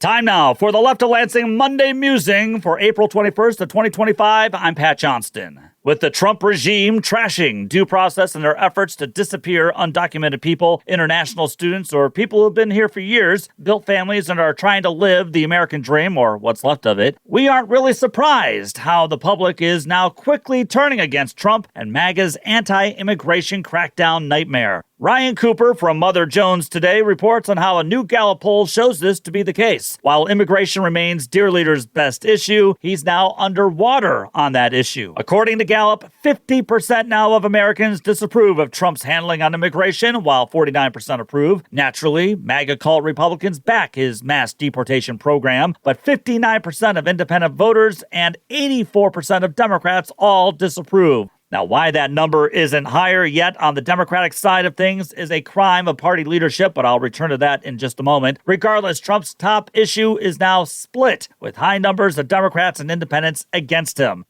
Time now for the Left of Lansing Monday Musing for April 21st of 2025. I'm Pat Johnston. With the Trump regime trashing due process in their efforts to disappear undocumented people, international students, or people who've been here for years, built families, and are trying to live the American dream, or what's left of it, we aren't really surprised how the public is now quickly turning against Trump and MAGA's anti-immigration crackdown nightmare. Ryan Cooper from Mother Jones Today reports on how a new Gallop poll shows this to be the case. While immigration remains Dear Leader's best issue, he's now underwater on that issue. According to Gallop, 50% now of Americans disapprove of Trump's handling on immigration, while 49% approve. Naturally, MAGA cult Republicans back his mass deportation program, but 59% of independent voters and 84% of Democrats all disapprove. Now, why that number isn't higher yet on the Democratic side of things is a crime of party leadership, but I'll return to that in just a moment. Regardless, Trump's top issue is now split, with high numbers of Democrats and independents against him.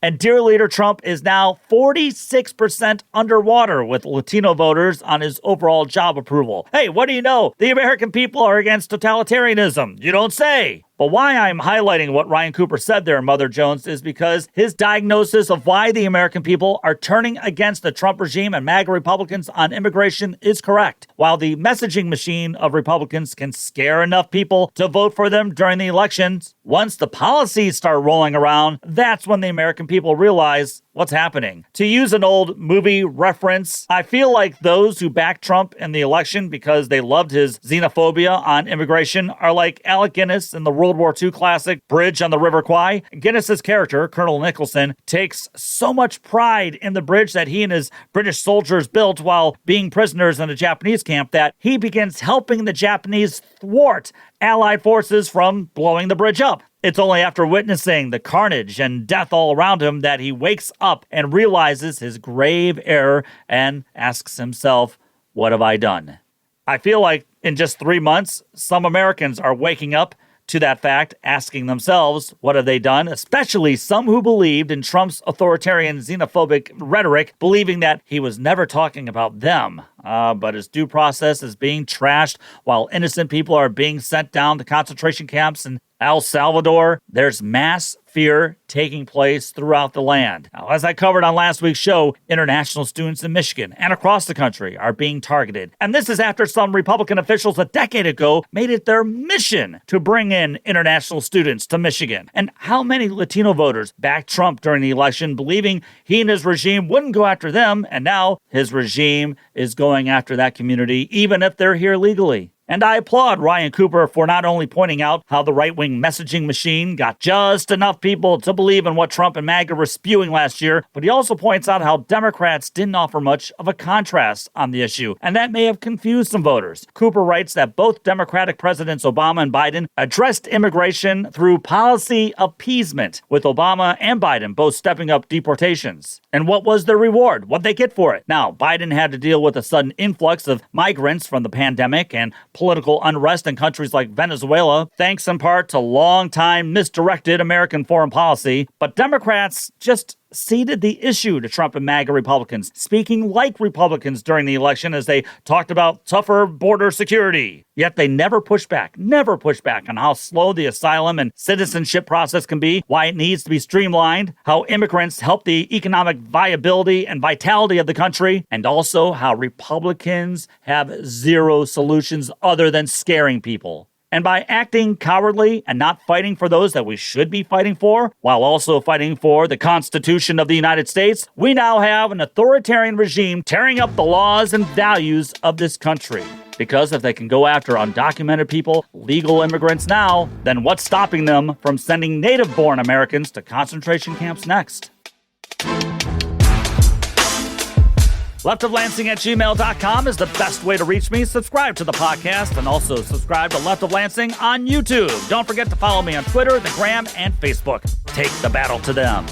And Dear Leader Trump is now 46% underwater with Latino voters on his overall job approval. Hey, what do you know? The American people are against totalitarianism. You don't say. But why I'm highlighting what Ryan Cooper said there, Mother Jones, is because his diagnosis of why the American people are turning against the Trump regime and MAGA Republicans on immigration is correct. While the messaging machine of Republicans can scare enough people to vote for them during the elections, once the policies start rolling around, that's when the American people realize what's happening. To use an old movie reference, I feel like those who backed Trump in the election because they loved his xenophobia on immigration are like Alec Guinness in the World War II classic Bridge on the River Kwai. Guinness's character, Colonel Nicholson, takes so much pride in the bridge that he and his British soldiers built while being prisoners in a Japanese camp that he begins helping the Japanese thwart Allied forces from blowing the bridge up. It's only after witnessing the carnage and death all around him that he wakes up and realizes his grave error and asks himself, what have I done? I feel like in just 3 months, some Americans are waking up to that fact, asking themselves, what have they done? Especially some who believed in Trump's authoritarian xenophobic rhetoric, believing that he was never talking about them. But his due process is being trashed while innocent people are being sent down to concentration camps in El Salvador. There's mass fear taking place throughout the land. Now, as I covered on last week's show, international students in Michigan and across the country are being targeted. And this is after some Republican officials a decade ago made it their mission to bring in international students to Michigan. And how many Latino voters backed Trump during the election, believing he and his regime wouldn't go after them, and now his regime is going after that community, even if they're here legally. And I applaud Ryan Cooper for not only pointing out how the right-wing messaging machine got just enough people to believe in what Trump and MAGA were spewing last year, but he also points out how Democrats didn't offer much of a contrast on the issue, and that may have confused some voters. Cooper writes that both Democratic presidents Obama and Biden addressed immigration through policy appeasement, with Obama and Biden both stepping up deportations. And what was their reward? What'd they get for it? Now, Biden had to deal with a sudden influx of migrants from the pandemic and political unrest in countries like Venezuela, thanks in part to long-time misdirected American foreign policy. But Democrats just ceded the issue to Trump and MAGA Republicans, speaking like Republicans during the election as they talked about tougher border security. Yet they never pushed back on how slow the asylum and citizenship process can be, why it needs to be streamlined, how immigrants help the economic viability and vitality of the country, and also how Republicans have zero solutions other than scaring people. And by acting cowardly and not fighting for those that we should be fighting for, while also fighting for the Constitution of the United States, we now have an authoritarian regime tearing up the laws and values of this country. Because if they can go after undocumented people, legal immigrants now, then what's stopping them from sending native-born Americans to concentration camps next? leftoflansing@gmail.com is the best way to reach me. Subscribe to the podcast and also subscribe to Left of Lansing on YouTube. Don't forget to follow me on Twitter, the Gram, and Facebook. Take the battle to them.